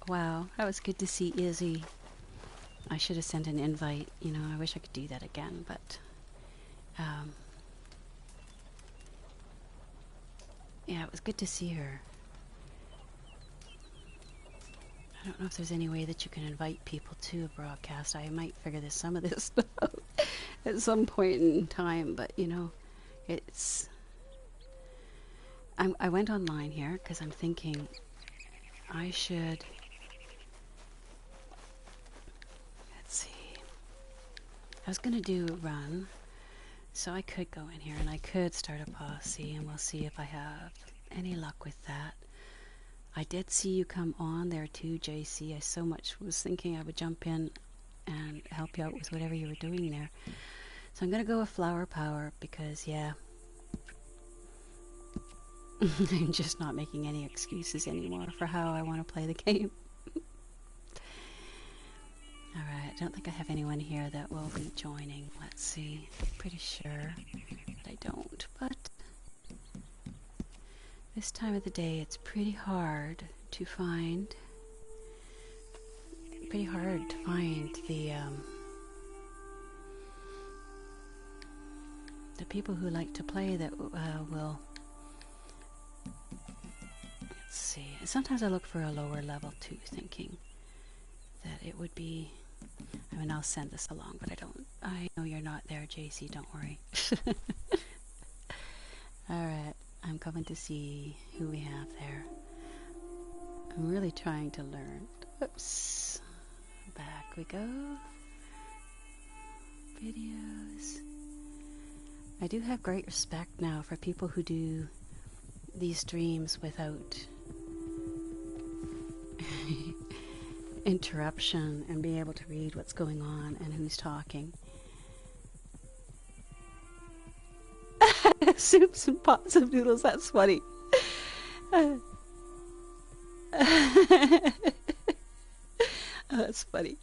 wow. That was good to see Izzy. I should have sent an invite. You know, I wish I could do that again, but... yeah, it was good to see her. I don't know if there's any way that you can invite people to a broadcast. I might figure some of this out at some point in time, but you know, it's... I went online here because I'm thinking I should... Let's see. I was going to do a run, so I could go in here and I could start a posse, and we'll see if I have any luck with that. I did see you come on there too, JC. I so much was thinking I would jump in and help you out with whatever you were doing there. So I'm going to go with Flower Power because, yeah, I'm just not making any excuses anymore for how I want to play the game. Alright, I don't think I have anyone here that will be joining. Let's see. Pretty sure that I don't, but this time of the day it's pretty hard to find the people who like to play that will... Let's see. Sometimes I look for a lower level too, thinking that it would be... I mean, I'll send this along, but I don't... I know you're not there, JC, don't worry. Alright, I'm coming to see who we have there. I'm really trying to learn. Oops. Back we go. Videos. I do have great respect now for people who do these streams without interruption and be able to read what's going on and who's talking. Soups and pots of noodles, that's funny. Oh, that's funny.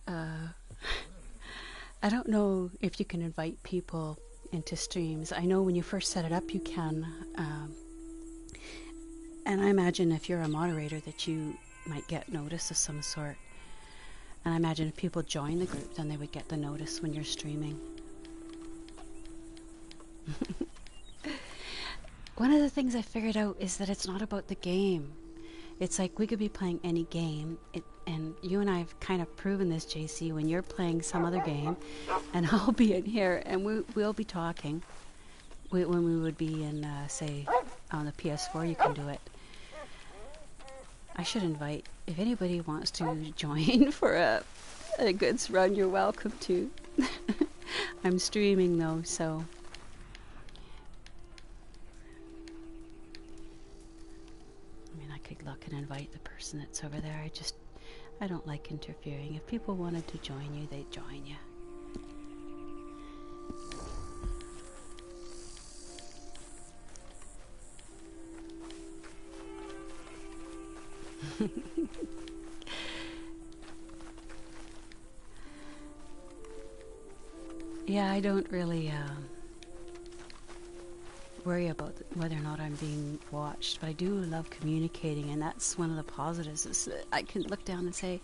I don't know if you can invite people into streams. I know when you first set it up you can, and I imagine if you're a moderator that you might get notice of some sort. And I imagine if people join the group then they would get the notice when you're streaming. One of the things I figured out is that it's not about the game. It's like we could be playing any game, and you and I have kind of proven this, JC, when you're playing some other game and I'll be in here and we'll be talking. When we would be in, say, on the PS4, you can do it. I should invite, if anybody wants to join for a goods run, you're welcome to. I'm streaming though, so... Look and invite the person that's over there. I don't like interfering. If people wanted to join you, they'd join you. Yeah, I don't really worry about whether or not I'm being watched, but I do love communicating, and that's one of the positives, is that I can look down and say,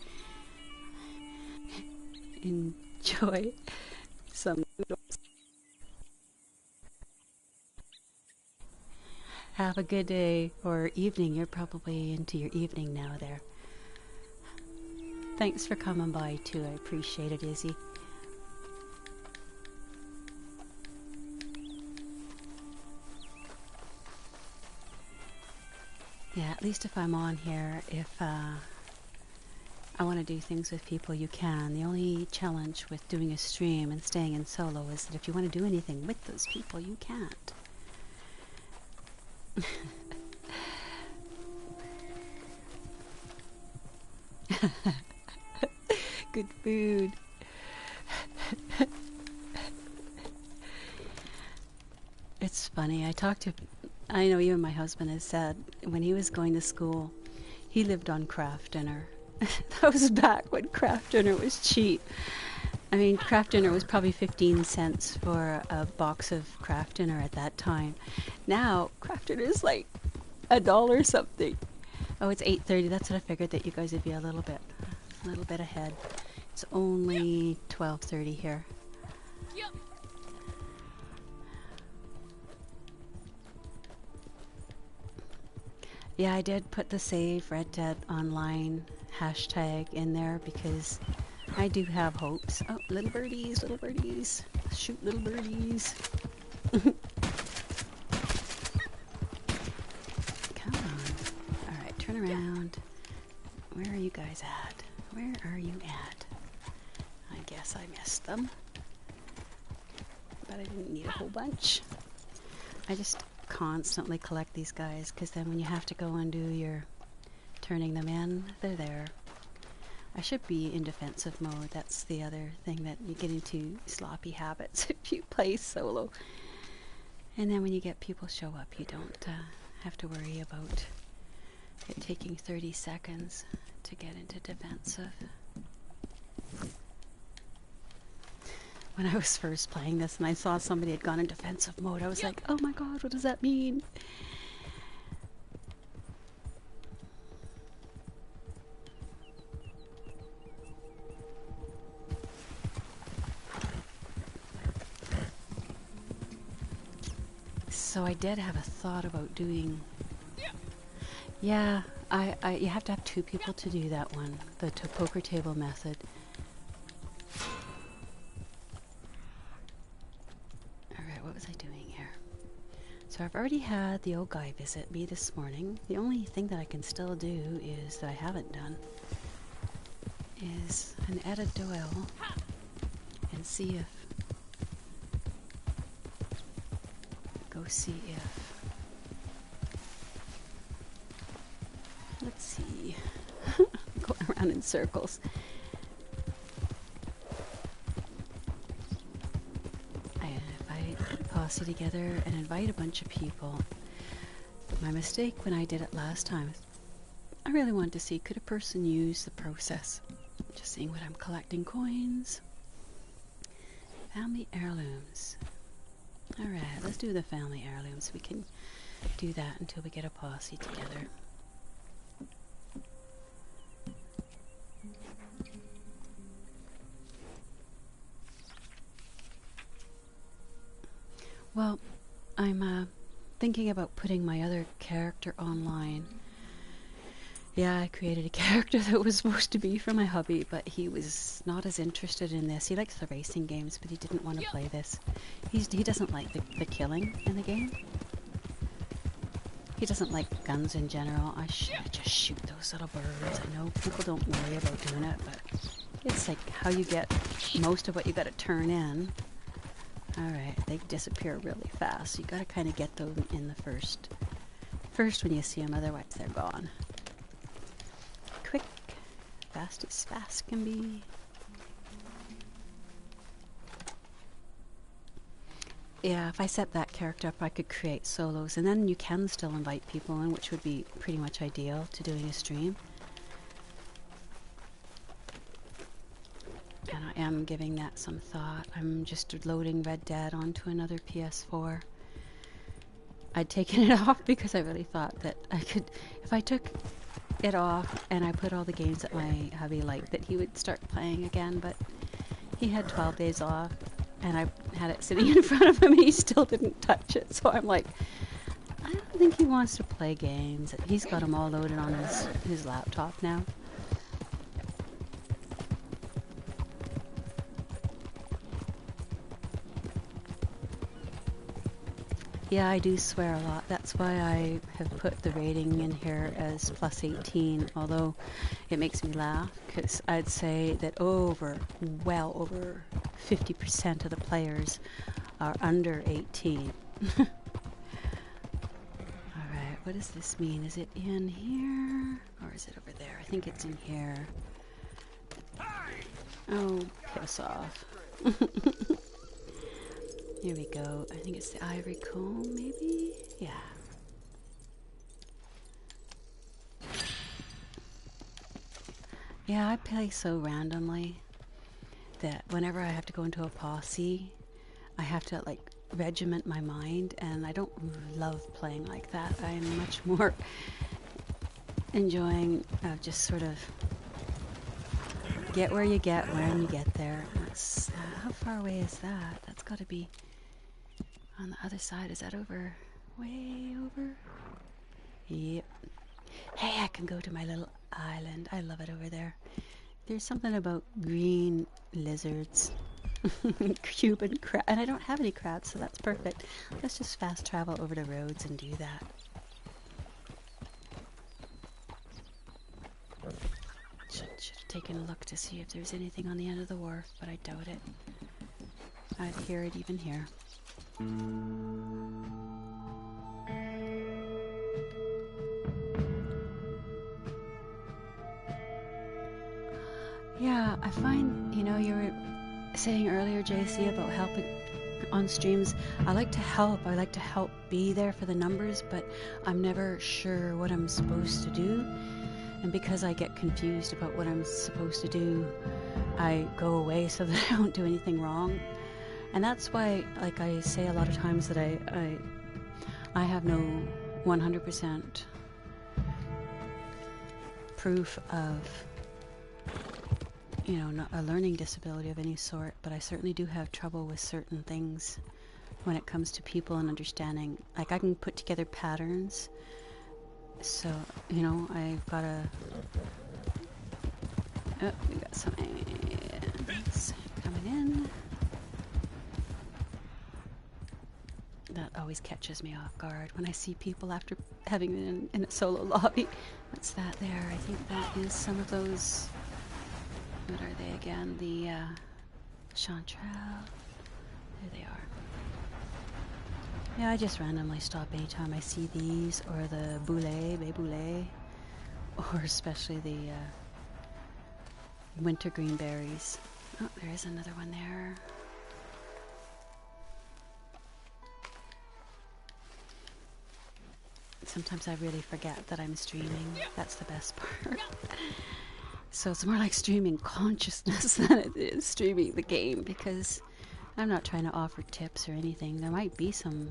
enjoy some noodles. Have a good day or evening. You're probably into your evening now there. Thanks for coming by too. I appreciate it, Izzy. Yeah, at least if I'm on here, if I want to do things with people, you can. The only challenge with doing a stream and staying in solo is that if you want to do anything with those people, you can't. Good food. It's funny, I know even my husband has said when he was going to school, he lived on Kraft Dinner. That was back when Kraft Dinner was cheap. I mean, Kraft Dinner was probably 15 cents for a box of Kraft Dinner at that time. Now, Kraft Dinner is like $1 something. Oh, it's 8:30. That's what I figured, that you guys would be a little bit ahead. It's only 12:30 here. Yeah, I did put the Save Red Dead Online hashtag in there because I do have hopes. Oh, little birdies, little birdies. Shoot little birdies. Come on. Alright, turn around. Where are you guys at? Where are you at? I guess I missed them. But I didn't need a whole bunch. I just constantly collect these guys because then when you have to go and do your turning them in, they're there. I should be in defensive mode. That's the other thing, that you get into sloppy habits if you play solo. And then when you get people show up, you don't have to worry about it taking 30 seconds to get into defensive. When I was first playing this and I saw somebody had gone in defensive mode, I was like, oh my god, what does that mean? So I did have a thought about doing... Yeah, you have to have 2 people to do that one, the poker table method. Alright, what was I doing here? So I've already had the old guy visit me this morning. The only thing that I can still do is, that I haven't done, is an edit Doyle and see if... Go see if... Let's see. Going around in circles. If I put a posse together and invite a bunch of people, my mistake when I did it last time is I really wanted to see, could a person use the process? Just seeing what I'm collecting: coins, family heirlooms. Alright, let's do the family heirlooms. We can do that until we get a posse together. Well, I'm thinking about putting my other character online. Yeah, I created a character that was supposed to be for my hubby, but he was not as interested in this. He likes the racing games, but he didn't want to play this. He doesn't like the killing in the game. He doesn't like guns in general. I should just shoot those little birds. I know people don't worry about doing it, but it's like how you get most of what you got to turn in. Alright, they disappear really fast. You got to kind of get them in the first when you see them, otherwise they're gone. Quick, fast as fast can be. Yeah, if I set that character up, I could create solos, and then you can still invite people in, which would be pretty much ideal to doing a stream. And I am giving that some thought. I'm just loading Red Dead onto another PS4. I'd taken it off because I really thought that I could, if I took it off and I put all the games that my hubby liked, that he would start playing again, but he had 12 days off and I had it sitting in front of him and he still didn't touch it. So I'm like, I don't think he wants to play games. He's got them all loaded on his laptop now. Yeah, I do swear a lot. That's why I have put the rating in here as +18, although it makes me laugh, because I'd say that well over 50% of the players are under 18. Alright, what does this mean? Is it in here? Or is it over there? I think it's in here. Oh, piss off. Here we go. I think it's the ivory comb, maybe? Yeah. Yeah, I play so randomly that whenever I have to go into a posse, I have to like regiment my mind, and I don't love playing like that. I am much more enjoying just sort of get where you get when you get there. That's, how far away is that? That's got to be on the other side. Is that over? Way over? Yep. Hey, I can go to my little island. I love it over there. There's something about green lizards. Cuban crab. And I don't have any crabs, so that's perfect. Let's just fast travel over the roads and do that. Should have taken a look to see if there's anything on the end of the wharf, but I doubt it. I'd hear it even here. Yeah, I find, you know, you were saying earlier, JC, about helping on streams. I like to help. I like to help be there for the numbers, but I'm never sure what I'm supposed to do. And because I get confused about what I'm supposed to do, I go away so that I don't do anything wrong. And that's why, like I say a lot of times, that I have no 100% proof of, you know, not a learning disability of any sort, but I certainly do have trouble with certain things when it comes to people and understanding. Like, I can put together patterns. So, you know, I've got a... Oh, we got some ants coming in. That always catches me off guard when I see people after having been in a solo lobby. What's that there? I think that is some of those... What are they again? The chanterelle. There they are. Yeah, I just randomly stop anytime I see these, or the boulet, bay boulet, or especially the winter green berries. Oh, there is another one there. Sometimes I really forget that I'm streaming. That's the best part. So it's more like streaming consciousness than it is streaming the game, because I'm not trying to offer tips or anything. There might be some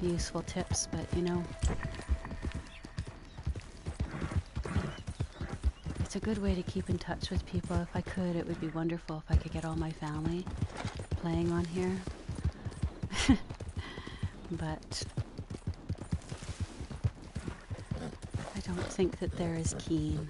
useful tips, but you know, it's a good way to keep in touch with people. If I could, it would be wonderful if I could get all my family playing on here. But I don't think that they're as keen.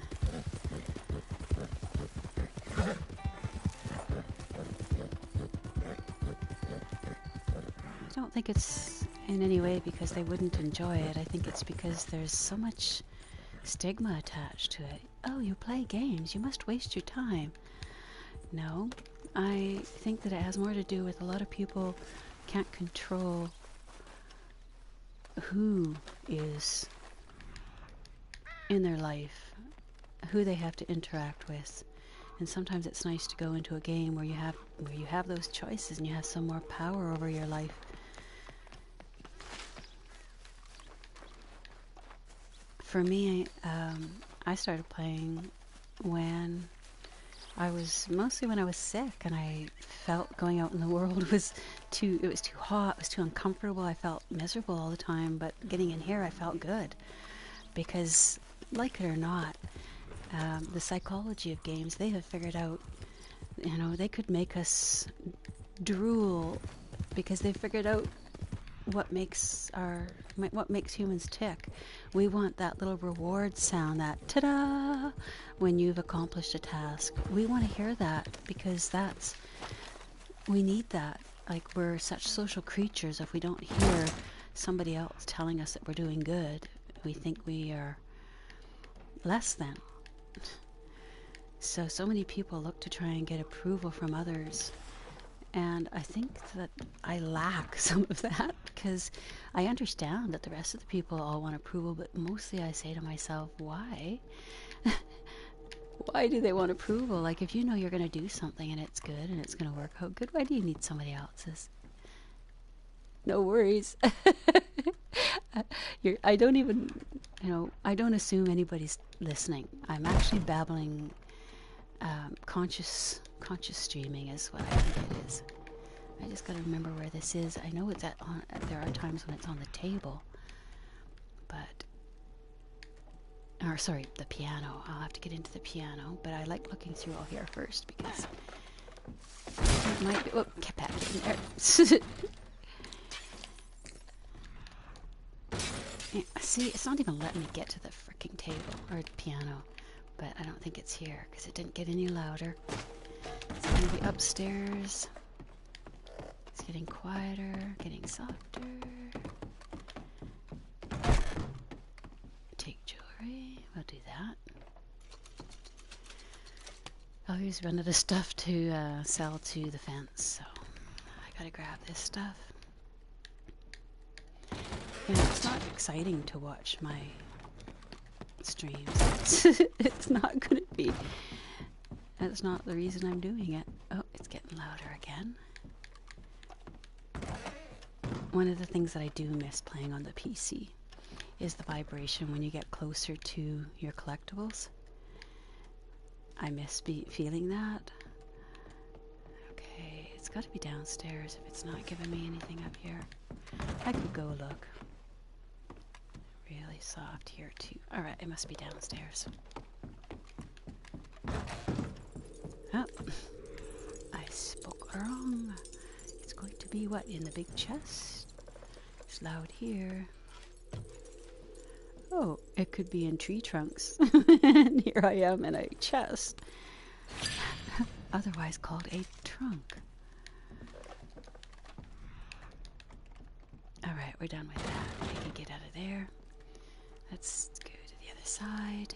I don't think it's in any way because they wouldn't enjoy it. I think it's because there's so much stigma attached to it. Oh, you play games, you must waste your time. No, I think that it has more to do with a lot of people can't control who is in their life, who they have to interact with. And sometimes it's nice to go into a game where you have those choices and you have some more power over your life. For me, I started playing when I was sick, and I felt going out in the world was too hot, it was too uncomfortable. I felt miserable all the time, but getting in here I felt good, because like it or not, the psychology of games, they have figured out, you know, they could make us drool because they figured out what makes humans tick. We want that little reward sound, that ta-da, when you've accomplished a task. We want to hear that because we need that. Like, we're such social creatures. If we don't hear somebody else telling us that we're doing good, we think we are less than. So many people look to try and get approval from others. And I think that I lack some of that, because I understand that the rest of the people all want approval, but mostly I say to myself, why? Why do they want approval? Like, if you know you're going to do something and it's good and it's going to work out good, why do you need somebody else's? No worries. I don't even, you know, I don't assume anybody's listening. I'm actually babbling. Conscious streaming is what I think it is. I just got to remember where this is. I know it's there are times when it's on the table, but or sorry, the piano. I'll have to get into the piano, but I like looking through all here first because it might be, oh, get back in there. Yeah, see, it's not even letting me get to the freaking table or piano, but I don't think it's here because it didn't get any louder. It's going to be upstairs. It's getting quieter, getting softer. Take jewelry. We'll do that. I always run out of stuff to sell to the fence, so I gotta grab this stuff. You know, it's not exciting to watch my streams. It's not gonna be. That's not the reason I'm doing it. Oh, it's getting louder again. One of the things that I do miss playing on the PC is the vibration when you get closer to your collectibles. I miss feeling that. Okay, it's got to be downstairs if it's not giving me anything up here. I could go look. Really soft here too. Alright, it must be downstairs. Oh, I spoke wrong. It's going to be what, in the big chest? It's loud here. Oh, it could be in tree trunks. And here I am in a chest. Otherwise called a trunk. Alright, we're done with that. We can get out of there. Let's go to the other side.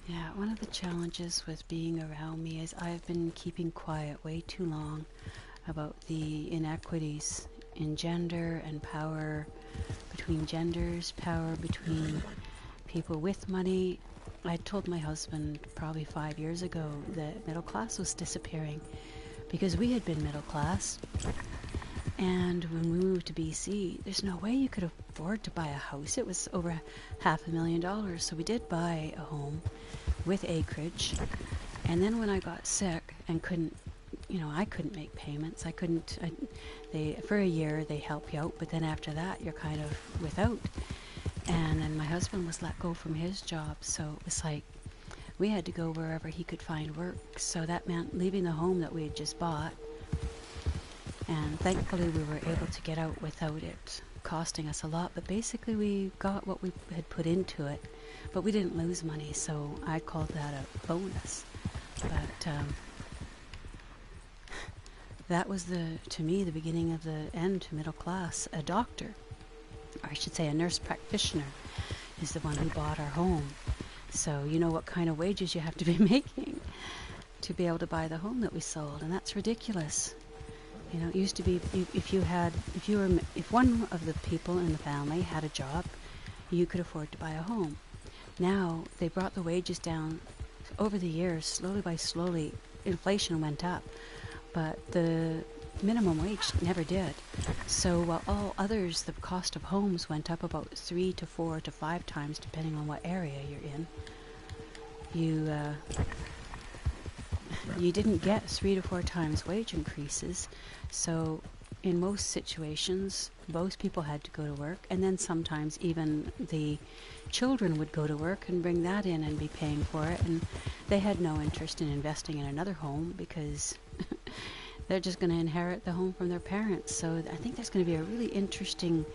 Yeah, one of the challenges with being around me is I've been keeping quiet way too long about the inequities in gender and power between genders, power between people with money. I told my husband probably 5 years ago that middle class was disappearing because we had been middle class. And when we moved to BC, there's no way you could afford to buy a house. It was over $500,000. So we did buy a home with acreage. And then when I got sick and couldn't, you know, I couldn't make payments. For a year they help you out, but then after that you're kind of without. And then my husband was let go from his job. So it was like we had to go wherever he could find work. So that meant leaving the home that we had just bought. And thankfully we were able to get out without it costing us a lot, but basically we got what we had put into it, but we didn't lose money, so I called that a bonus. But that was, to me, the beginning of the end to middle class. A doctor, or I should say a nurse practitioner, is the one who bought our home. So you know what kind of wages you have to be making to be able to buy the home that we sold, and that's ridiculous. You know, it used to be if one of the people in the family had a job, you could afford to buy a home. Now they brought the wages down over the years, slowly by slowly. Inflation went up, but the minimum wage never did. So while all others, the cost of homes went up about 3 to 4 to 5 times, depending on what area you're in. You didn't get 3 to 4 times wage increases. So in most situations, both people had to go to work, and then sometimes even the children would go to work and bring that in and be paying for it, and they had no interest in investing in another home because they're just going to inherit the home from their parents. So I think there's going to be a really interesting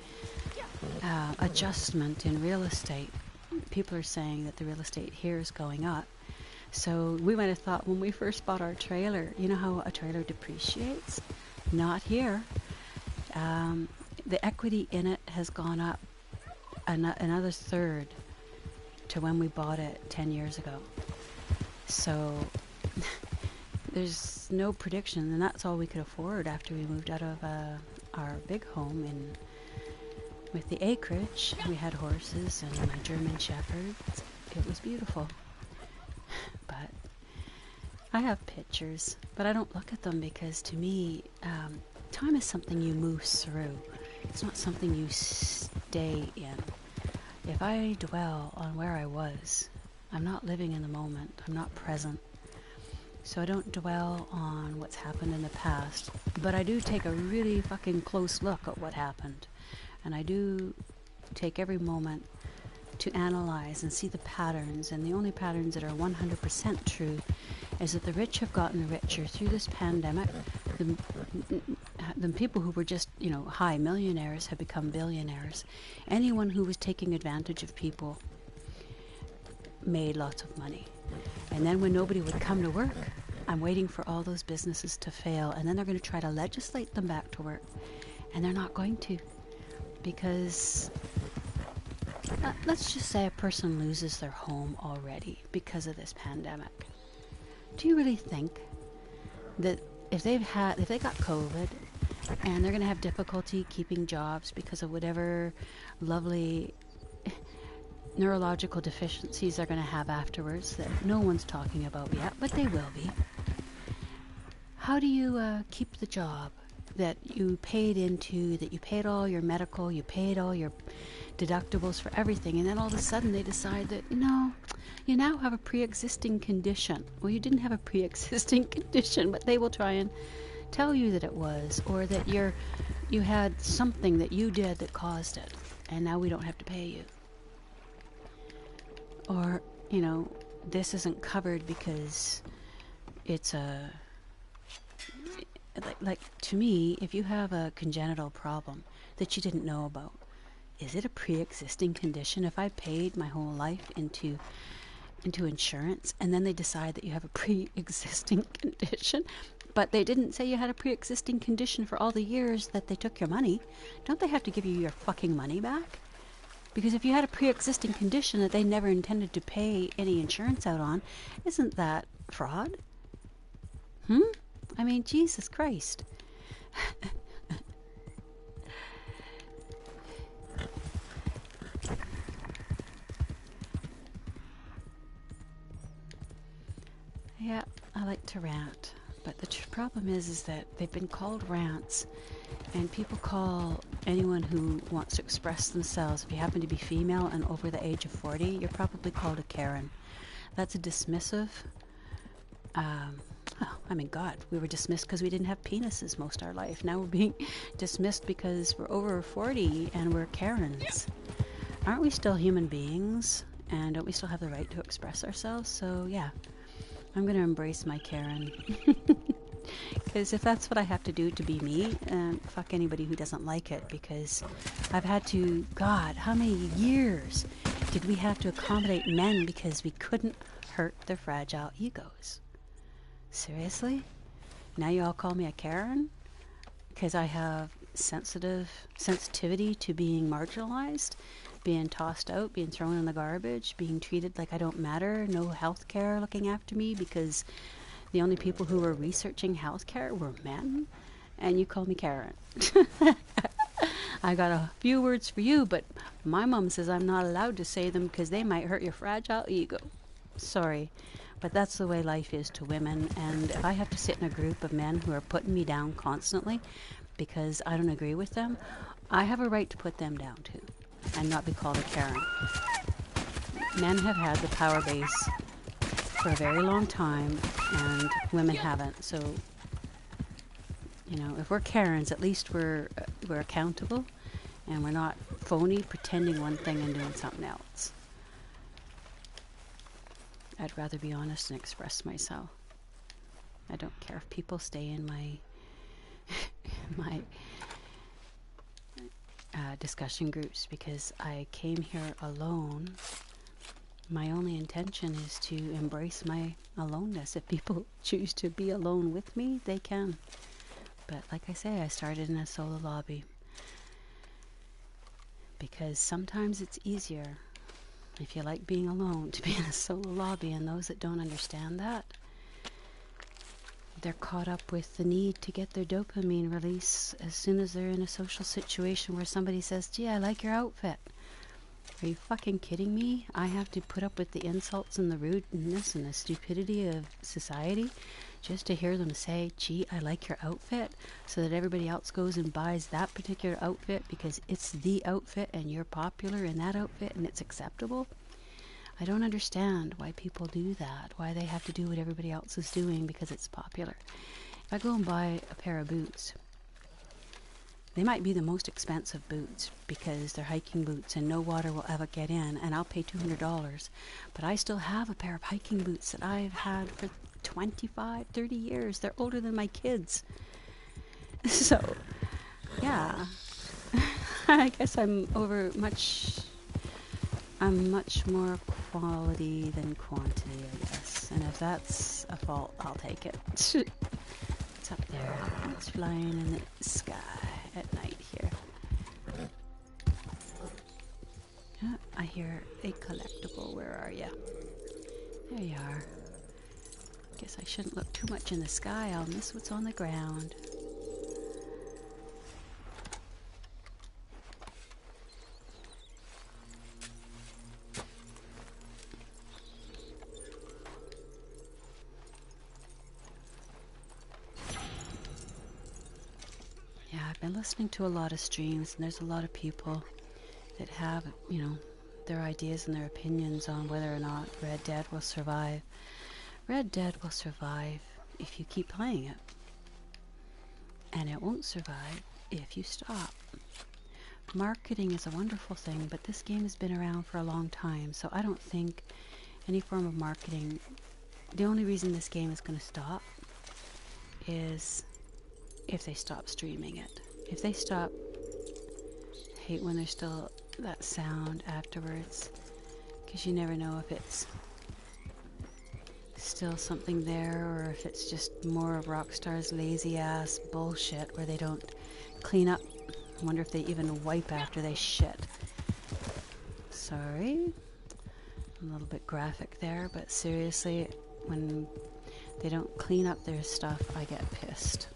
adjustment in real estate. People are saying that the real estate here is going up. So we might have thought when we first bought our trailer, you know how a trailer depreciates? Not here. The equity in it has gone up another third to when we bought it 10 years ago. So there's no prediction, and that's all we could afford after we moved out of our big home with the acreage. We had horses and my German Shepherd. It was beautiful. But I have pictures, but I don't look at them because to me, time is something you move through. It's not something you stay in. If I dwell on where I was, I'm not living in the moment. I'm not present. So I don't dwell on what's happened in the past, but I do take a really fucking close look at what happened. And I do take every moment to analyze and see the patterns, and the only patterns that are 100% true is that the rich have gotten richer through this pandemic. The people who were just, high millionaires have become billionaires. Anyone who was taking advantage of people made lots of money. And then when nobody would come to work, I'm waiting for all those businesses to fail, and then they're going to try to legislate them back to work. And they're not going to, because let's just say a person loses their home already because of this pandemic. Do you really think that if they got COVID and they're going to have difficulty keeping jobs because of whatever lovely neurological deficiencies they're going to have afterwards that no one's talking about yet, but they will be? How do you keep the job that you paid into, that you paid all your medical, you paid all your deductibles for everything, and then all of a sudden they decide that, no, you now have a pre-existing condition. Well, you didn't have a pre-existing condition, but they will try and tell you that it was, or that you had something that you did that caused it, and now we don't have to pay you. Or, this isn't covered because it's a... Like, to me, if you have a congenital problem that you didn't know about, is it a pre-existing condition? If I paid my whole life into insurance, and then they decide that you have a pre-existing condition, but they didn't say you had a pre-existing condition for all the years that they took your money, don't they have to give you your fucking money back? Because if you had a pre-existing condition that they never intended to pay any insurance out on, isn't that fraud? I mean, Jesus Christ. Yeah, I like to rant, but the problem is that they've been called rants, and people call anyone who wants to express themselves, if you happen to be female and over the age of 40, you're probably called a Karen. That's a dismissive. God, we were dismissed because we didn't have penises most of our life. Now we're being dismissed because we're over 40 and we're Karens. Aren't we still human beings? And don't we still have the right to express ourselves? So yeah, I'm going to embrace my Karen. Because if that's what I have to do to be me, fuck anybody who doesn't like it. Because I've had to, God, how many years did we have to accommodate men because we couldn't hurt their fragile egos? Seriously? Now you all call me a Karen? Because I have sensitivity to being marginalized, being tossed out, being thrown in the garbage, being treated like I don't matter, no health care looking after me because the only people who were researching health care were men, and you call me Karen. I got a few words for you, but my mom says I'm not allowed to say them because they might hurt your fragile ego. Sorry, but that's the way life is to women, and if I have to sit in a group of men who are putting me down constantly because I don't agree with them, I have a right to put them down too, and not be called a Karen. Men have had the power base for a very long time, and women haven't. So, if we're Karens, at least we're accountable, and we're not phony, pretending one thing and doing something else. I'd rather be honest and express myself. I don't care if people stay in my discussion groups because I came here alone. My only intention is to embrace my aloneness. If people choose to be alone with me, they can. But like I say, I started in a solo lobby because sometimes it's easier, if you like being alone, to be in a solo lobby. And those that don't understand that, they're caught up with the need to get their dopamine release as soon as they're in a social situation where somebody says, gee, I like your outfit. Are you fucking kidding me? I have to put up with the insults and the rudeness and the stupidity of society just to hear them say, gee, I like your outfit, so that everybody else goes and buys that particular outfit because it's the outfit and you're popular in that outfit and it's acceptable? I don't understand why people do that, why they have to do what everybody else is doing because it's popular. If I go and buy a pair of boots, they might be the most expensive boots because they're hiking boots and no water will ever get in, and I'll pay $200. But I still have a pair of hiking boots that I've had for 25, 30 years. They're older than my kids. So, yeah. I guess I'm much more quality than quantity, I guess. And if that's a fault, I'll take it. It's up there. It's flying in the sky at night here. Oh, I hear a collectible. Where are you? There you are. Guess I shouldn't look too much in the sky. I'll miss what's on the ground. Yeah, I've been listening to a lot of streams, and there's a lot of people that have, you know, their ideas and their opinions on whether or not Red Dead will survive. Red Dead will survive if you keep playing it. And it won't survive if you stop. Marketing is a wonderful thing, but this game has been around for a long time, so I don't think any form of marketing... The only reason this game is going to stop is if they stop streaming it. If they stop... I hate when there's still that sound afterwards, because you never know if it's still something there or if it's just more of Rockstar's lazy ass bullshit where they don't clean up. I wonder if they even wipe after they shit. Sorry, a little bit graphic there, but seriously, when they don't clean up their stuff, I get pissed.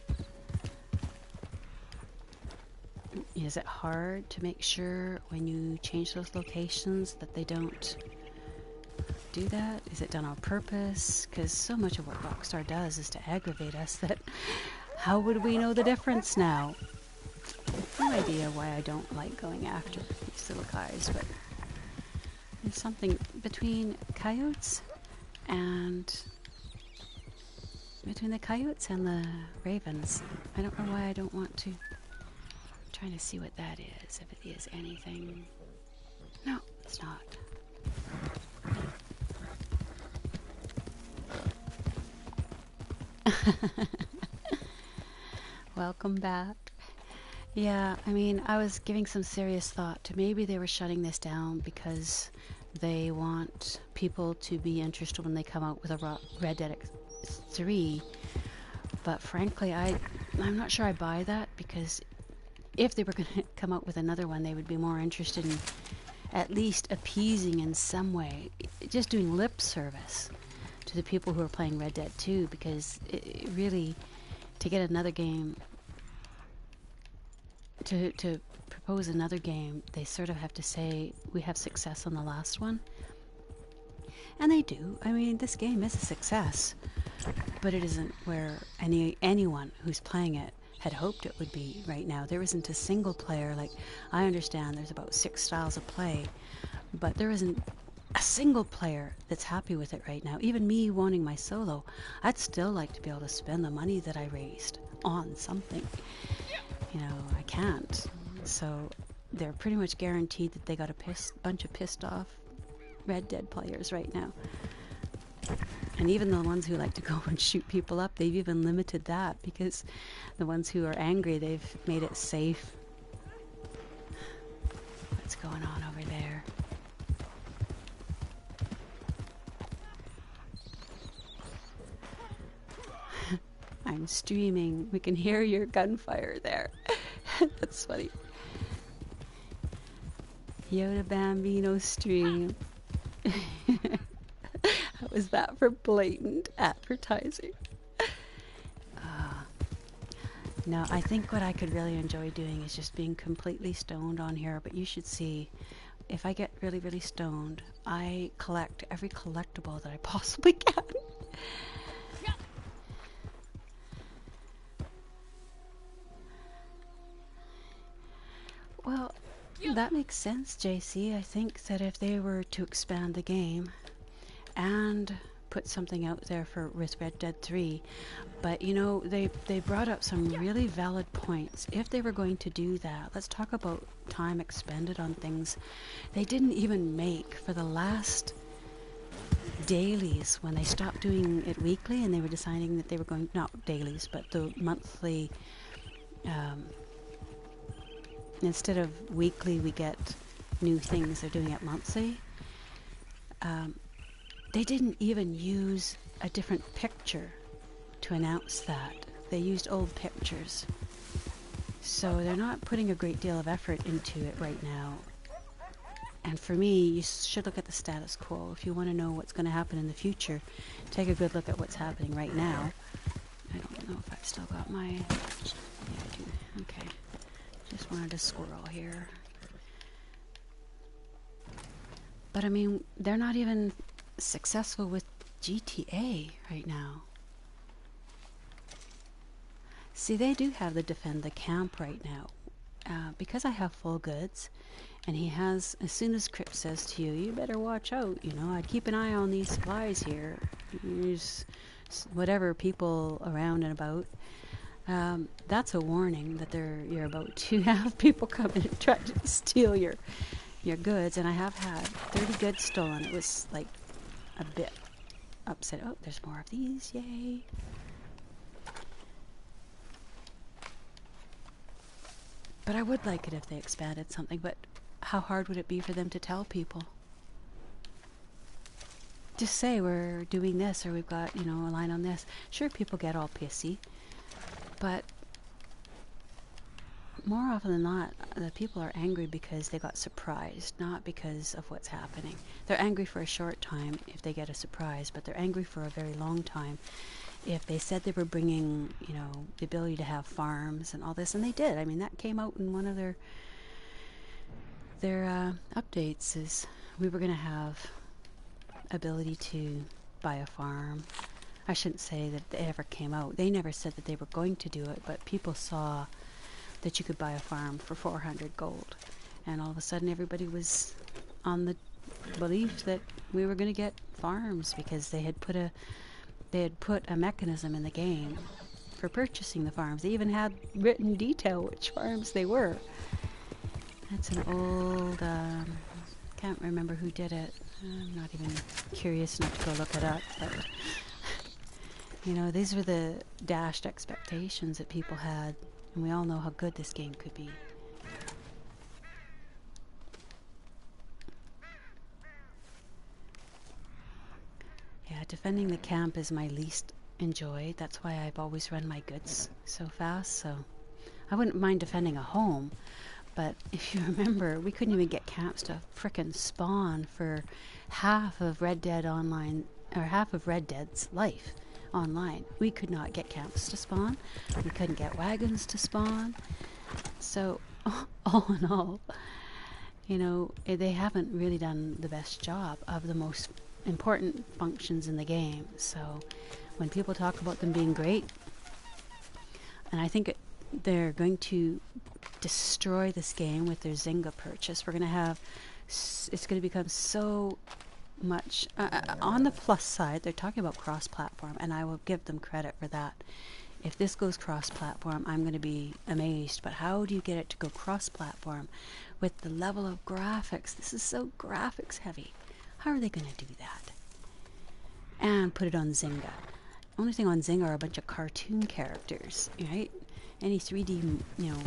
Is it hard to make sure when you change those locations that they don't do that? Is it done on purpose? Because so much of what Rockstar does is to aggravate us that how would we know the difference now? No idea why I don't like going after these little guys, but there's something between coyotes and the ravens. I don't know why I don't want to. I'm trying to see what that is, if it is anything. No, it's not. Welcome back. Yeah, I mean, I was giving some serious thought to maybe they were shutting this down because they want people to be interested when they come out with a Red Dead 3. But frankly, I'm not sure I buy that, because if they were going to come out with another one, they would be more interested in at least appeasing in some way, just doing lip service to the people who are playing Red Dead 2, because it really, to get another game, to propose another game, they sort of have to say, we have success on the last one. And they do. I mean, this game is a success, but it isn't where anyone who's playing it had hoped it would be right now. There isn't a single player, like, I understand there's about 6 styles of play, but there isn't a single player that's happy with it right now. Even me wanting my solo, I'd still like to be able to spend the money that I raised on something. You know, I can't. So they're pretty much guaranteed that they got a bunch of pissed off Red Dead players right now. And even the ones who like to go and shoot people up, they've even limited that, because the ones who are angry, they've made it safe. What's going on over there? I'm streaming. We can hear your gunfire there. That's funny. Yodabambino stream. How was that for blatant advertising? No, I think what I could really enjoy doing is just being completely stoned on here, but you should see, if I get really, really stoned, I collect every collectible that I possibly can. Well, that makes sense, JC. I think that if they were to expand the game and put something out there for with Red Dead 3, but you know, they brought up some really valid points. If they were going to do that, let's talk about time expended on things they didn't even make for the last dailies, when they stopped doing it weekly and they were deciding that they were going, not dailies, but the monthly, instead of weekly we get new things, they're doing it monthly. They didn't even use a different picture to announce that. They used old pictures. So they're not putting a great deal of effort into it right now. And for me, you should look at the status quo. If you want to know what's going to happen in the future, take a good look at what's happening right now. I don't know if I've still got my... Yeah, I do. Okay. Just wanted to squirrel here. But I mean, they're not even successful with GTA right now. See, they do have the defend the camp right now. Because I have full goods, and he has, as soon as Crip says to you, you better watch out, you know, I'd keep an eye on these supplies here. There's whatever people around and about. That's a warning that you're about to have people come in and try to steal your goods, and I have had 30 goods stolen. It was like a bit upset. Oh, there's more of these, yay. But I would like it if they expanded something, but how hard would it be for them to tell people? Just say we're doing this, or we've got, you know, a line on this. Sure, people get all pissy, but more often than not, the people are angry because they got surprised, not because of what's happening. They're angry for a short time if they get a surprise, but they're angry for a very long time if they said they were bringing, you know, the ability to have farms and all this, and they did. I mean, that came out in one of their updates, is we were going to have ability to buy a farm. I shouldn't say that it ever came out. They never said that they were going to do it, but people saw that you could buy a farm for 400 gold, and all of a sudden everybody was on the belief that we were going to get farms because they had put a mechanism in the game for purchasing the farms. They even had written detail which farms they were. That's an old, can't remember who did it. I'm not even curious enough to go look it up, but you know, these were the dashed expectations that people had, and we all know how good this game could be. Yeah, defending the camp is my least enjoyed. That's why I've always run my goods so fast. So I wouldn't mind defending a home, but if you remember, we couldn't even get camps to frickin' spawn for half of Red Dead Online, or half of Red Dead's life online. We could not get camps to spawn. We couldn't get wagons to spawn. So all in all, you know, they haven't really done the best job of the most important functions in the game. So when people talk about them being great, and I think they're going to destroy this game with their Zynga purchase. We're going to have, it's going to become so much, on the plus side, they're talking about cross-platform, and I will give them credit for that. If this goes cross-platform, I'm going to be amazed. But how do you get it to go cross-platform with the level of graphics? This is so graphics heavy. How are they going to do that? And put it on Zynga. Only thing on Zynga are a bunch of cartoon characters, right? Any 3D, you know,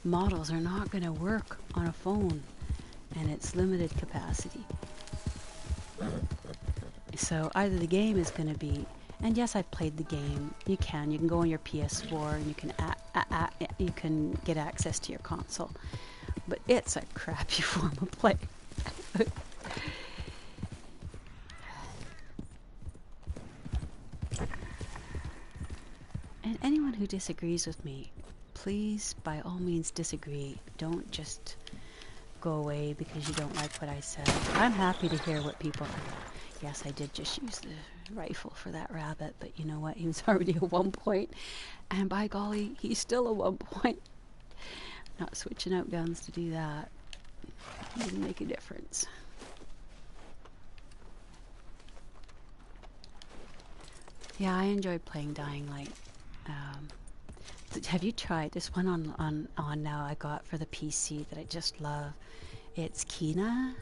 models are not going to work on a phone, and it's limited capacity. So either the game is going to be, and yes, I've played the game. You can go on your PS4 and you can get access to your console, but it's a crappy form of play. And anyone who disagrees with me, please, by all means, disagree. Don't just go away because you don't like what I said. I'm happy to hear what people think. Yes, I did just use the rifle for that rabbit, but you know what? He was already a 1 point, and by golly, he's still a 1 point. Not switching out guns to do that. Didn't make a difference. Yeah, I enjoyed playing Dying Light. Have you tried this one on now I got for the PC that I just love? It's Kena,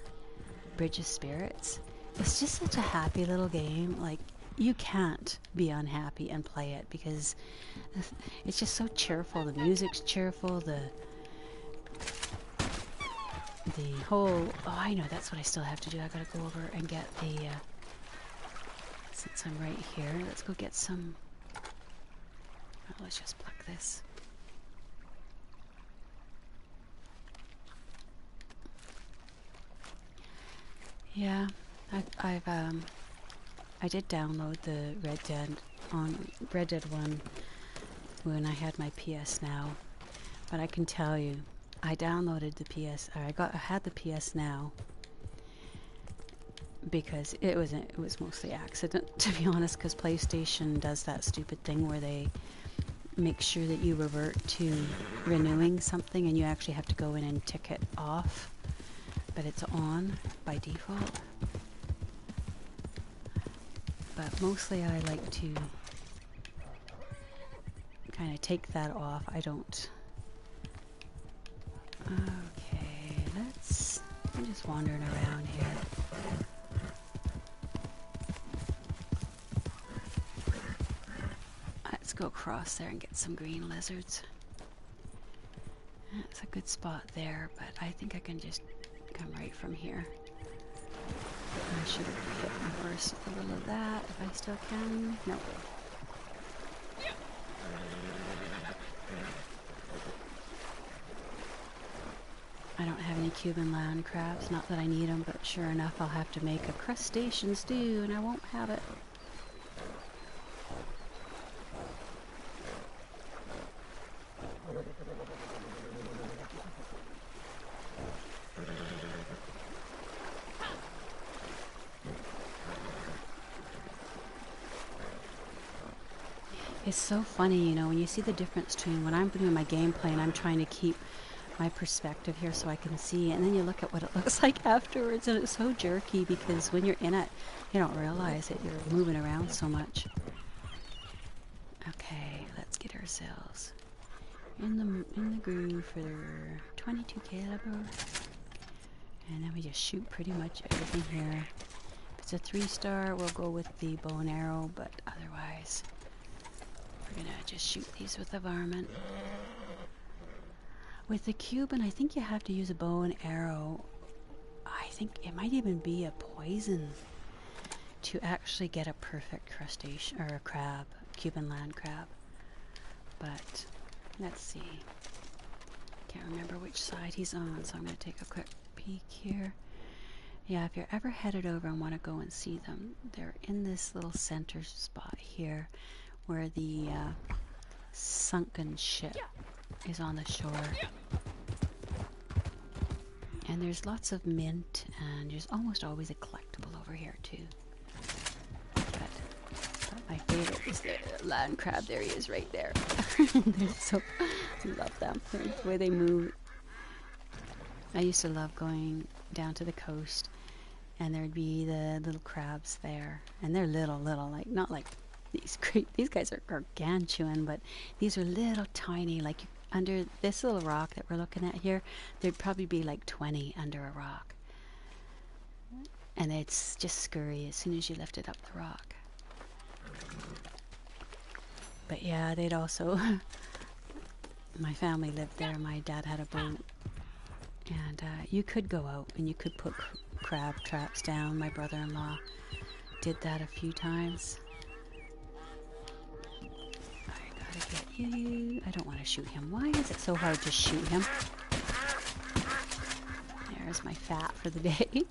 Bridge of Spirits. It's just such a happy little game. Like, you can't be unhappy and play it because it's just so cheerful. The music's cheerful. The whole... Oh, I know, that's what I still have to do. I gotta go over and get the... since I'm right here, let's go get some... Oh, let's just pluck this. Yeah, I did download the Red Dead 1 when I had my PS Now, but I can tell you, I downloaded the I had the PS Now because it was mostly accident, to be honest, because PlayStation does that stupid thing where they make sure that you revert to renewing something and you actually have to go in and tick it off, but it's on by default. But mostly I like to kind of take that off. I don't... Okay, I'm just wandering around here. Let's go across there and get some green lizards. That's a good spot there, but I think I can just come right from here. I should have hit my horse with a little of that, if I still can. No. I don't have any Cuban land crabs, not that I need them, but sure enough I'll have to make a crustacean stew and I won't have it. It's so funny, you know, when you see the difference between when I'm doing my gameplay and I'm trying to keep my perspective here so I can see, and then you look at what it looks like afterwards and it's so jerky because when you're in it, you don't realize it. You're moving around so much. Okay, let's get ourselves in the groove for 22 caliber. And then we just shoot pretty much everything here. If it's a 3-star, we'll go with the bow and arrow, but otherwise... We're gonna just shoot these with the varmint. With the Cuban, I think you have to use a bow and arrow. I think it might even be a poison to actually get a perfect crustacean or a crab, Cuban land crab. But let's see. Can't remember which side he's on, so I'm gonna take a quick peek here. Yeah, if you're ever headed over and want to go and see them, they're in this little center spot here, where the sunken ship is on the shore. And there's lots of mint, and there's almost always a collectible over here too. But my favorite is the land crab. There he is, right there. So, I love them. The way they move. I used to love going down to the coast, and there'd be the little crabs there, and they're little, like not like these guys are gargantuan, but these are little tiny, like under this little rock that we're looking at here, there'd probably be like 20 under a rock. And it's just scurry as soon as you lifted up the rock. But yeah, they'd also, my family lived there, my dad had a boat, and you could go out and you could put crab traps down. My brother-in-law did that a few times. Get you. I don't want to shoot him. Why is it so hard to shoot him? There's my fat for the day.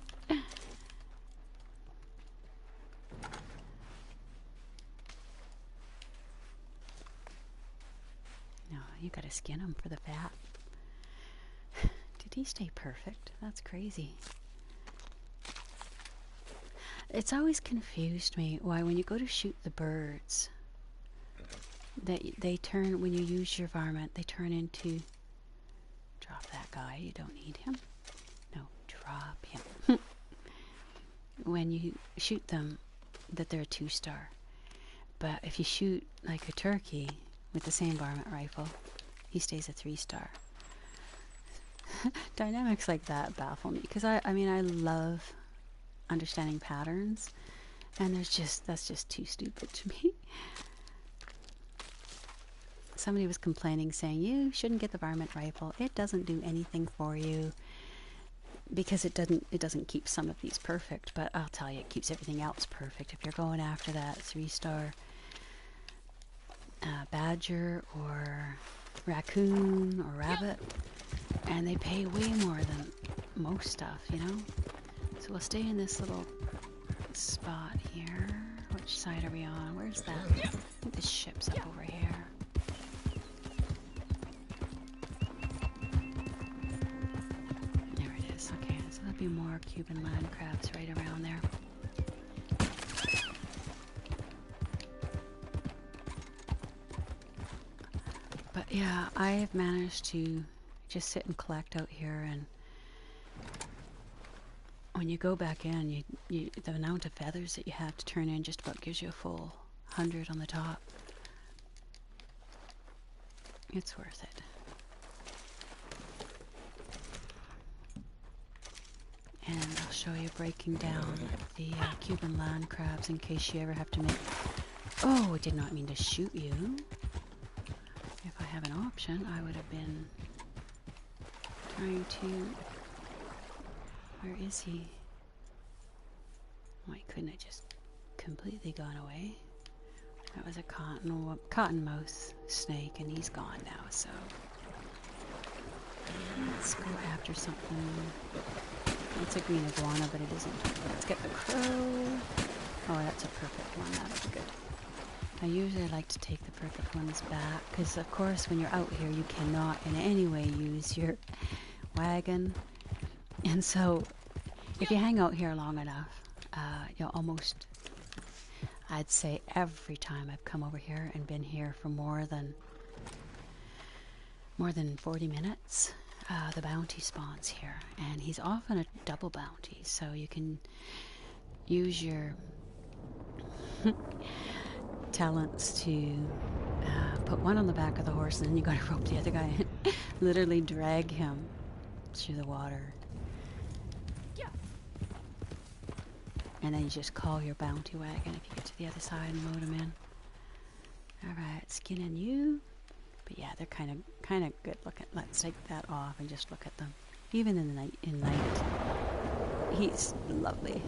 No, you gotta skin him for the fat. Did he stay perfect? That's crazy. It's always confused me why when you go to shoot the birds, they turn, when you use your varmint, they turn into... Drop that guy, you don't need him. drop, yeah. When you shoot them, that they're a 2-star. But if you shoot like a turkey with the same varmint rifle, he stays a 3-star. Dynamics like that baffle me, because I mean, I love understanding patterns, and that's just too stupid to me. Somebody was complaining, saying you shouldn't get the varmint rifle. It doesn't do anything for you because it doesn't keep some of these perfect. But I'll tell you, it keeps everything else perfect. If you're going after that 3-star badger or raccoon or rabbit, and they pay way more than most stuff, you know. So we'll stay in this little spot here. Which side are we on? Where's that? I think the ship's up over here. There it is. Okay, so there'll be more Cuban land crabs right around there. But yeah, I've managed to just sit and collect out here, and when you go back in, the amount of feathers that you have to turn in just about gives you a full 100 on the top. It's worth it. And I'll show you breaking down the Cuban land crabs in case you ever have to make... Oh, I did not mean to shoot you. If I have an option, I would have been trying to... Where is he? Why couldn't it just completely gone away? That was a cottonmouth snake, and he's gone now, so... Let's go after something. It's a green iguana, but it isn't. Let's get the crow. Oh, that's a perfect one. That'll be good. I usually like to take the perfect ones back, because of course when you're out here you cannot in any way use your wagon. And so if you hang out here long enough, you'll almost, I'd say every time I've come over here and been here for more than 40 minutes, the bounty spawns here, and he's often a double bounty, so you can use your talents to put one on the back of the horse, and then you gotta rope the other guy and literally drag him through the water. And then you just call your bounty wagon if you get to the other side and load them in. Alright, skinning you. But yeah, they're kind of good looking. Let's take that off and just look at them. Even in the night, he's lovely.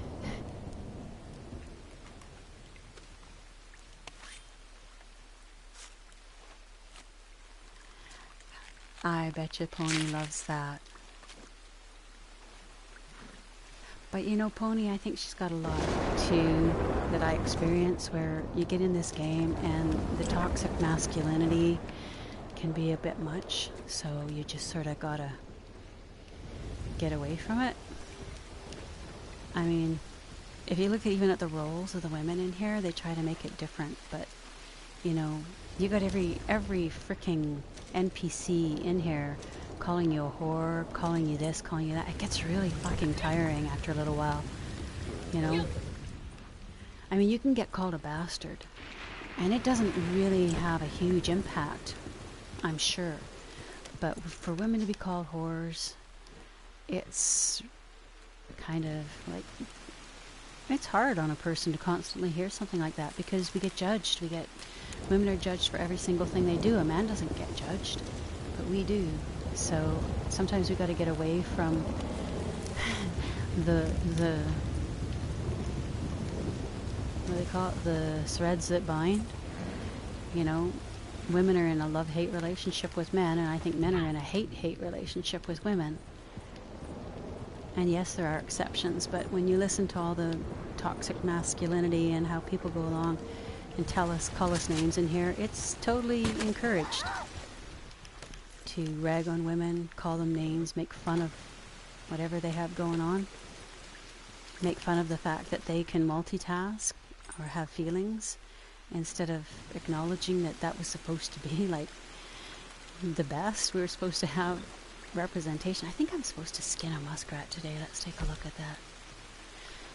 I bet you Pony loves that. But you know, Pony, I think she's got a lot too that I experience, where you get in this game and the toxic masculinity can be a bit much, so you just sort of gotta get away from it. I mean, if you look at even at the roles of the women in here, they try to make it different, but you know, you got every freaking NPC in here calling you a whore, calling you this, calling you that. It gets really fucking tiring after a little while, you know? I mean, you can get called a bastard, and it doesn't really have a huge impact, I'm sure. But for women to be called whores, it's kind of like... It's hard on a person to constantly hear something like that, because we get judged. Women are judged for every single thing they do. A man doesn't get judged, but we do. So sometimes we got to get away from the what do they call it? The threads that bind. You know, women are in a love-hate relationship with men, and I think men are in a hate-hate relationship with women. And yes, there are exceptions, but when you listen to all the toxic masculinity and how people go along and call us names in here, it's totally encouraged to rag on women, call them names, make fun of whatever they have going on, make fun of the fact that they can multitask or have feelings, instead of acknowledging that that was supposed to be like the best. We were supposed to have representation. I think I'm supposed to skin a muskrat today. Let's take a look at that.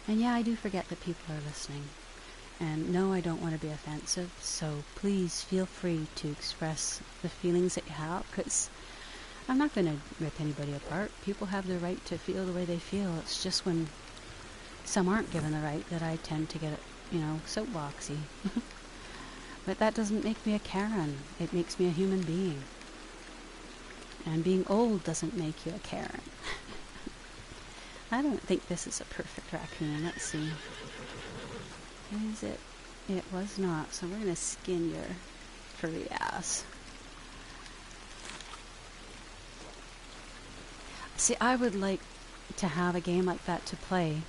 And yeah, I do forget that people are listening. And no, I don't want to be offensive, so please feel free to express the feelings that you have, because I'm not going to rip anybody apart. People have the right to feel the way they feel. It's just when some aren't given the right that I tend to get, soapboxy. But that doesn't make me a Karen. It makes me a human being. And being old doesn't make you a Karen. I don't think this is a perfect raccoon. Let's see. Is it? It was not. So we're going to skin your furry ass. See, I would like to have a game like that to play.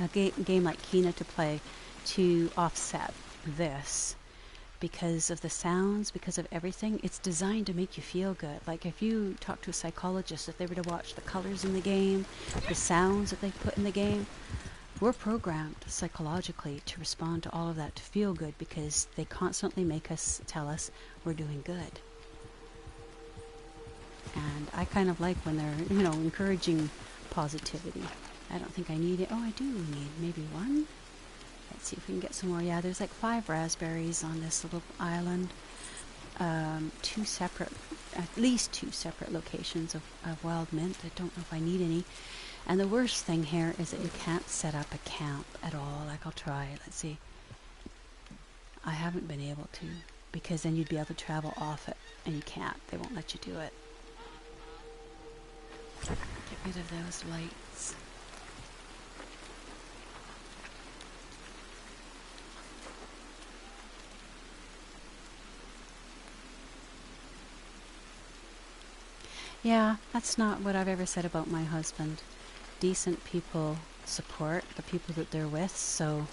A game like Kina to play to offset this. Because of the sounds, because of everything, it's designed to make you feel good. Like if you talk to a psychologist, if they were to watch the colors in the game, the sounds that they put in the game, we're programmed psychologically to respond to all of that, to feel good, because they constantly make us tell us we're doing good. And I kind of like when they're, encouraging positivity. I don't think I need it. Oh, I do need maybe one. Let's see if we can get some more. Yeah, there's like 5 raspberries on this little island. At least two separate locations of wild mint. I don't know if I need any. And the worst thing here is that you can't set up a camp at all. Like, I'll try. Let's see. I haven't been able to, because then you'd be able to travel off it, and you can't. They won't let you do it. Get rid of those lights. Yeah, that's not what I've ever said about my husband. Decent people support the people that they're with, so...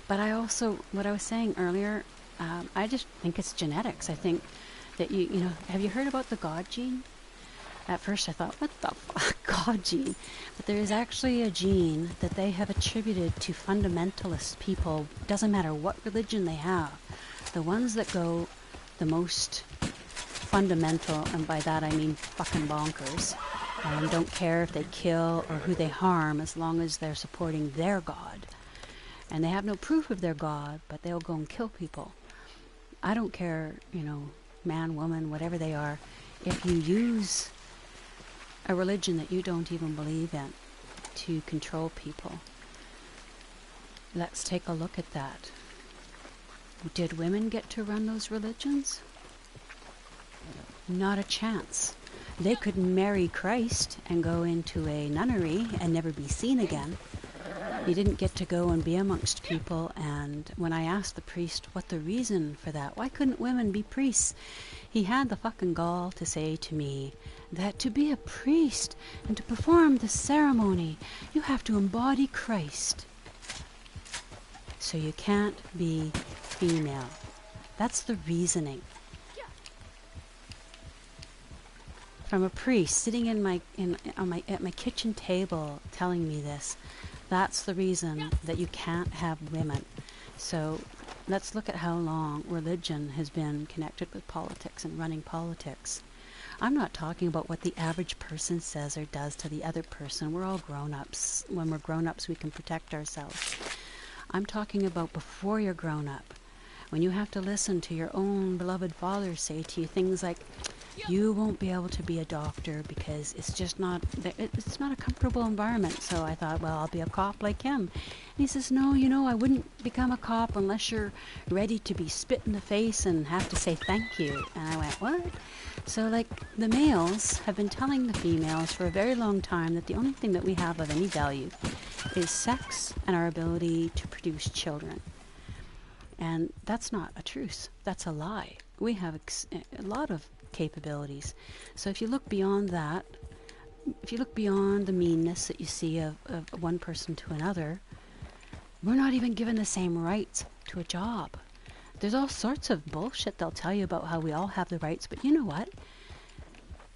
But I also, what I was saying earlier, I just think it's genetics. I think that have you heard about the God gene? At first I thought, what the fuck, God gene? But there is actually a gene that they have attributed to fundamentalist people. Doesn't matter what religion they have. The ones that go the most fundamental, and by that I mean fucking bonkers, and don't care if they kill or who they harm as long as they're supporting their God. And they have no proof of their God, but they'll go and kill people. I don't care, man, woman, whatever they are. If you use a religion that you don't even believe in to control people, let's take a look at that. Did women get to run those religions? Not a chance. They could marry Christ and go into a nunnery and never be seen again. You didn't get to go and be amongst people. And when I asked the priest what the reason for that, why couldn't women be priests, he had the fucking gall to say to me that to be a priest and to perform the ceremony, you have to embody Christ. So you can't be female. That's the reasoning. From a priest sitting at my kitchen table telling me this. That's the reason that you can't have women. So let's look at how long religion has been connected with politics and running politics. I'm not talking about what the average person says or does to the other person. We're all grown-ups. When we're grown-ups, we can protect ourselves. I'm talking about before you're grown up, when you have to listen to your own beloved father say to you things like, you won't be able to be a doctor because it's just not, it's not a comfortable environment. So I thought, well, I'll be a cop like him. And he says, no, I wouldn't become a cop unless you're ready to be spit in the face and have to say thank you. And I went, what? So like the males have been telling the females for a very long time that the only thing that we have of any value is sex and our ability to produce children. And that's not a truth. That's a lie. We have a lot of capabilities. So if you look beyond that, if you look beyond the meanness that you see of one person to another, we're not even given the same rights to a job. There's all sorts of bullshit they'll tell you about how we all have the rights, but you know what?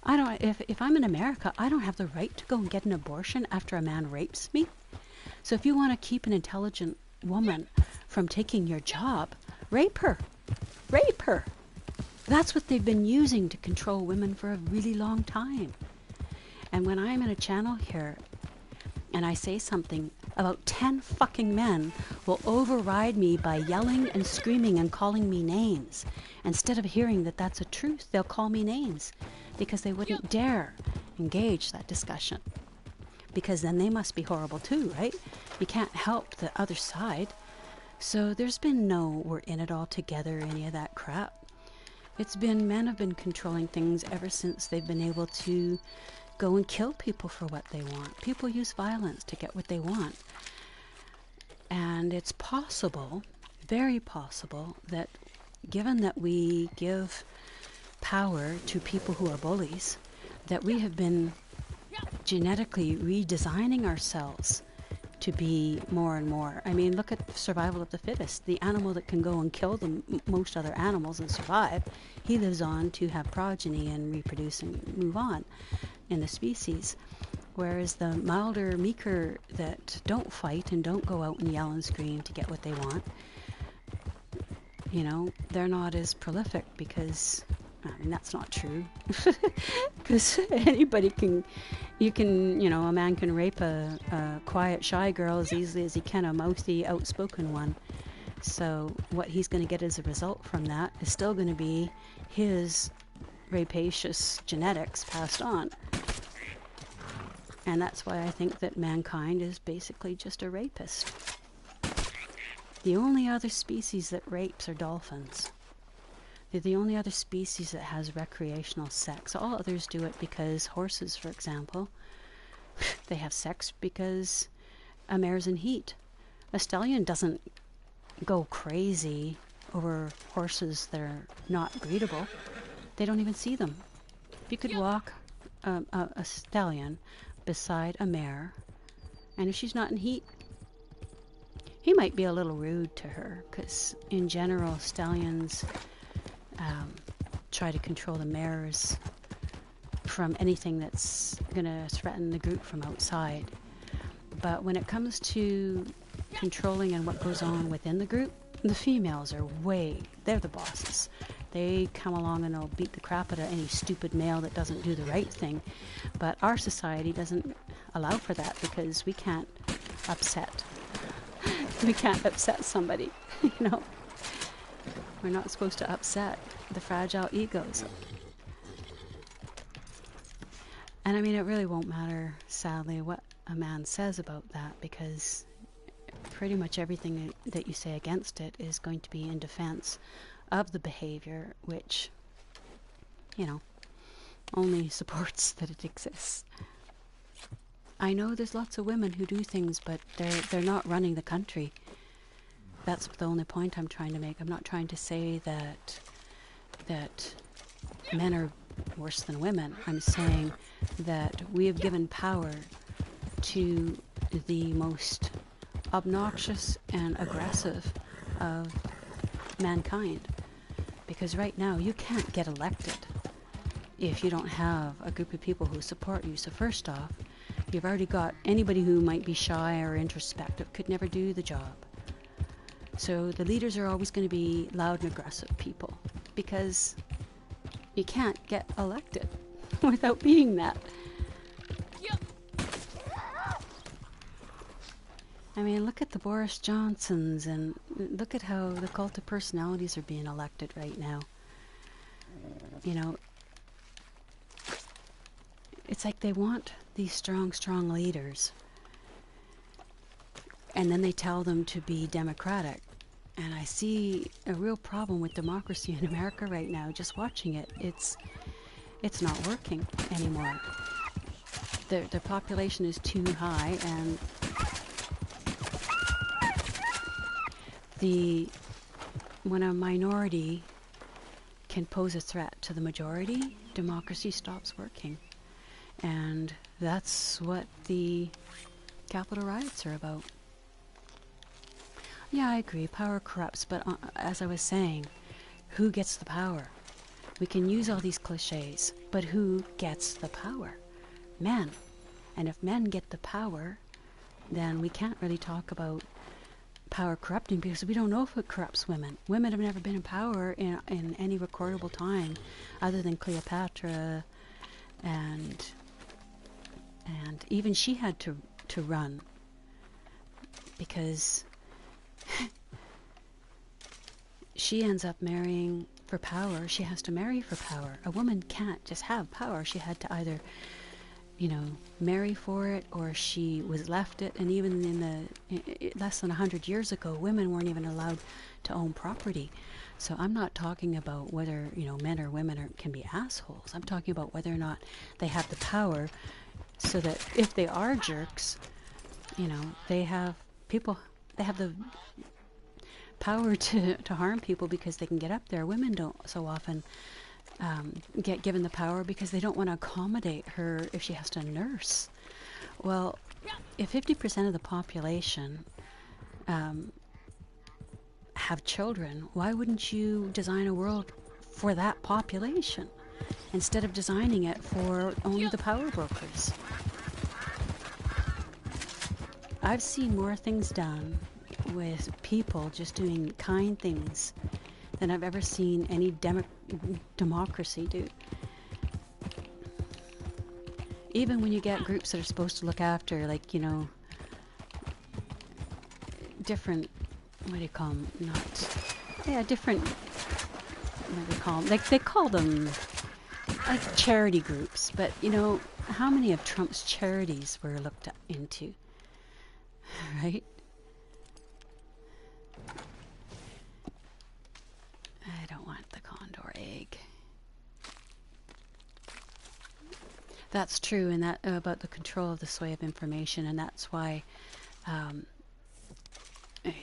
If I'm in America, I don't have the right to go and get an abortion after a man rapes me. So if you want to keep an intelligent woman from taking your job, rape her. Rape her. That's what they've been using to control women for a really long time. And when I'm in a channel here and I say something, about 10 fucking men will override me by yelling and screaming and calling me names. Instead of hearing that that's a truth, they'll call me names because they wouldn't dare engage that discussion. Because then they must be horrible too, right? You can't help the other side. So there's been no we're in it all together, any of that crap. It's been men have been controlling things ever since they've been able to go and kill people for what they want. People use violence to get what they want. And it's possible, very possible, that given that we give power to people who are bullies, that we have been genetically redesigning ourselves to be more and more. I mean, look at survival of the fittest. The animal that can go and kill most other animals and survive, he lives on to have progeny and reproduce and move on in the species. Whereas the milder, meeker that don't fight and don't go out and yell and scream to get what they want, you know, they're not as prolific because, I mean, that's not true. Because anybody can, you know, a man can rape a quiet, shy girl as easily as he can a mouthy, outspoken one. So what he's going to get as a result from that is still going to be his rapacious genetics passed on. And that's why I think that mankind is basically just a rapist. The only other species that rapes are dolphins. They're the only other species that has recreational sex. All others do it because horses, for example, they have sex because a mare's in heat. A stallion doesn't go crazy over horses that are not breedable. They don't even see them. If you could walk a stallion beside a mare, and if she's not in heat, he might be a little rude to her, because in general stallions try to control the mares from anything that's going to threaten the group from outside. But when it comes to controlling and what goes on within the group, the females are they're the bosses. They come along and they'll beat the crap out of any stupid male that doesn't do the right thing. But our society doesn't allow for that because we can't upset. We can't upset somebody, you know. We're not supposed to upset the fragile egos. And I mean, it really won't matter, sadly, what a man says about that, because pretty much everything that you say against it is going to be in defense of the behavior, which, you know, only supports that it exists. I know there's lots of women who do things, but they're not running the country. That's the only point I'm trying to make. I'm not trying to say that men are worse than women. I'm saying that we have given power to the most obnoxious and aggressive of mankind. Because right now you can't get elected if you don't have a group of people who support you. So first off, you've already got anybody who might be shy or introspective could never do the job. So the leaders are always going to be loud and aggressive people, because you can't get elected without being that. I mean, look at the Boris Johnsons, and look at how the cult of personalities are being elected right now. You know, it's like they want these strong leaders, and then they tell them to be democratic. And I see a real problem with democracy in America right now. Just watching it, it's not working anymore. The population is too high, and when a minority can pose a threat to the majority, democracy stops working. And that's what the Capitol riots are about. Yeah, I agree, power corrupts, but as I was saying, who gets the power? We can use all these cliches, but who gets the power? Men. And if men get the power, then we can't really talk about power corrupting, because we don't know if it corrupts women. Women have never been in power in any recordable time other than Cleopatra and and even she had to run because she ends up marrying for power. She has to marry for power. A woman can't just have power. She had to either, you know, marry for it, or she was left it. And even in the less than 100 years ago, women weren't even allowed to own property. So I'm not talking about whether, you know, men or women can be assholes. I'm talking about whether or not they have the power, so that if they are jerks, you know, they have the power to harm people because they can get up there. Women don't so often get given the power because they don't want to accommodate her if she has to nurse. Well, if 50% of the population have children, why wouldn't you design a world for that population instead of designing it for only the power brokers? I've seen more things done with people just doing kind things than I've ever seen any democracy do. Even when you get groups that are supposed to look after, like, you know, different, what do you call them? Different, what do they call them? Like, they call them, like, charity groups. But, you know, how many of Trump's charities were looked into? Right? I don't want the condor egg. That's true, and that about the control of the sway of information, and that's why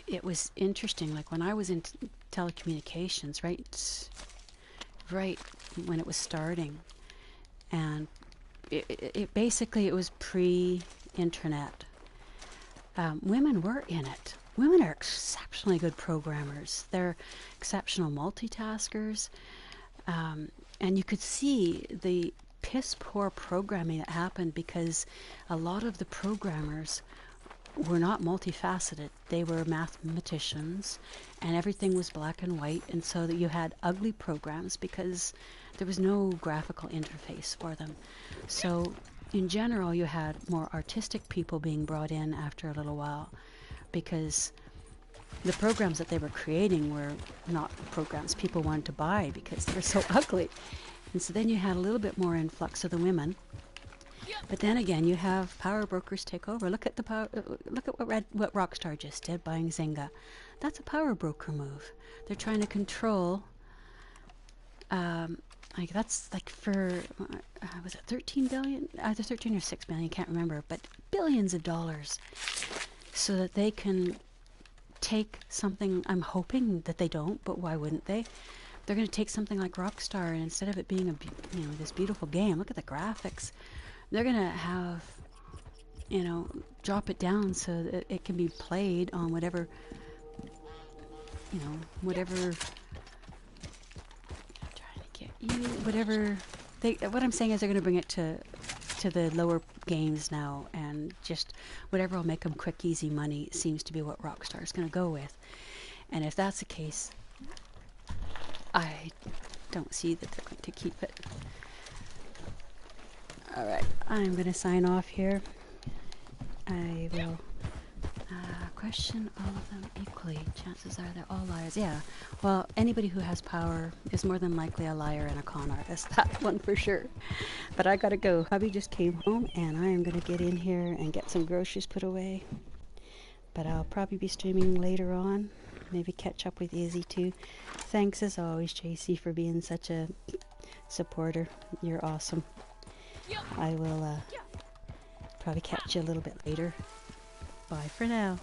it was interesting. Like when I was in telecommunications, right when it was starting, and it basically it was pre-internet. Women were in it. Women are exceptionally good programmers. They're exceptional multitaskers. And you could see the piss poor programming that happened because a lot of the programmers were not multifaceted. They were mathematicians, and everything was black and white. And so that you had ugly programs because there was no graphical interface for them. So in general, you had more artistic people being brought in after a little while, because the programs that they were creating were not programs people wanted to buy because they were so ugly. And so then you had a little bit more influx of the women. But then again, you have power brokers take over. Look at what Rockstar just did, buying Zynga. That's a power broker move. They're trying to control. Like that's like for was it 13 billion? Either 13 or 6 billion, I can't remember, but billions of dollars, so that they can take something. I'm hoping that they don't, but why wouldn't they? They're going to take something like Rockstar, and instead of it being this beautiful game, look at the graphics. They're going to have, drop it down so that it can be played on whatever, whatever. What I'm saying is they're going to bring it to the lower games now, and just whatever will make them quick, easy money seems to be what Rockstar is going to go with. And if that's the case, I don't see that they're going to keep it. Alright, I'm going to sign off here. I will question all of them equally. Chances are they're all liars. Yeah, well, anybody who has power is more than likely a liar and a con artist. That one for sure. But I gotta go. Hubby just came home, and I am gonna get in here and get some groceries put away. But I'll probably be streaming later on. Maybe catch up with Izzy too. Thanks as always, JC, for being such a supporter. You're awesome. I will probably catch you a little bit later. Bye for now.